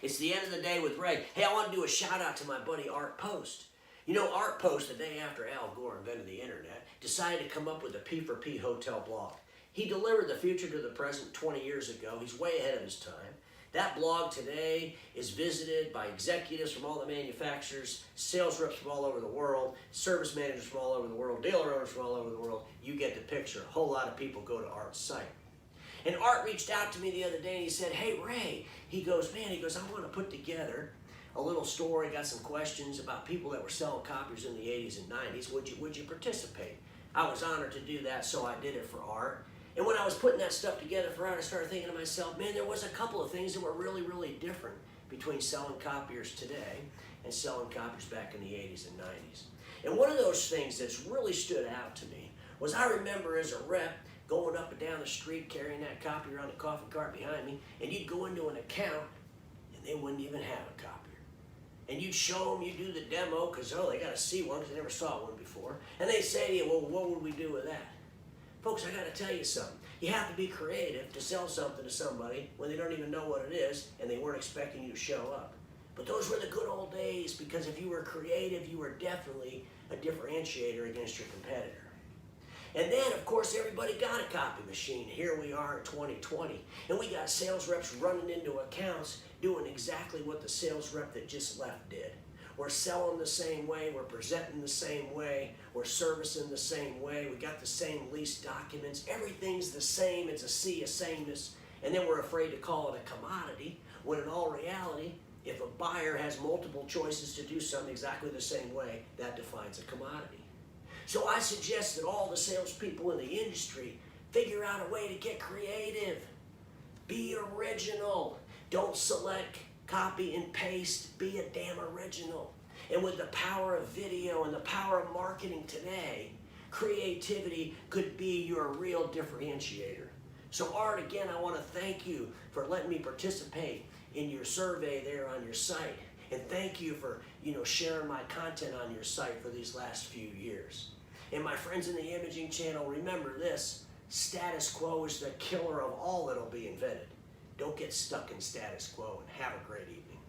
It's the end of the day with Ray. Hey, I want to do a shout out to my buddy Art Post. You know, Art Post, the day after Al Gore invented the internet, decided to come up with the P4P hotel blog. He delivered the future to the present 20 years ago. He's way ahead of his time. That blog today is visited by executives from all the manufacturers, sales reps from all over the world, service managers from all over the world, dealer owners from all over the world. You get the picture. A whole lot of people go to Art's site. And Art reached out to me the other day and he said, hey, Ray, he goes, I want to put together a little story, got some questions about people that were selling copiers in the 80s and 90s. Would you participate? I was honored to do that, so I did it for Art. And when I was putting that stuff together for Art, I started thinking to myself, man, there was a couple of things that were really, really different between selling copiers today and selling copiers back in the 80s and 90s. And one of those things that's really stood out to me was I remember as a rep going up and down the street carrying that copier on the coffee cart behind me, and you'd go into an account and they wouldn't even have a copier. And you'd show them, you do the demo, because, they got to see one because they never saw one before. And they say to you, well, what would we do with that? Folks, I got to tell you something. You have to be creative to sell something to somebody when they don't even know what it is and they weren't expecting you to show up. But those were the good old days, because if you were creative, you were definitely a differentiator against your competitor. And then, of course, everybody got a copy machine. Here we are in 2020, and we got sales reps running into accounts doing exactly what the sales rep that just left did. We're selling the same way, we're presenting the same way, we're servicing the same way, we got the same lease documents, everything's the same, it's a sea of sameness, and then we're afraid to call it a commodity, when in all reality, if a buyer has multiple choices to do something exactly the same way, that defines a commodity. So I suggest that all the salespeople in the industry figure out a way to get creative. Be original. Don't select, copy, and paste. Be a damn original. And with the power of video and the power of marketing today, creativity could be your real differentiator. So Art, again, I want to thank you for letting me participate in your survey there on your site. And thank you for, sharing my content on your site for these last few years. And my friends in the imaging channel, remember this: status quo is the killer of all that'll be invented. Don't get stuck in status quo, and have a great evening.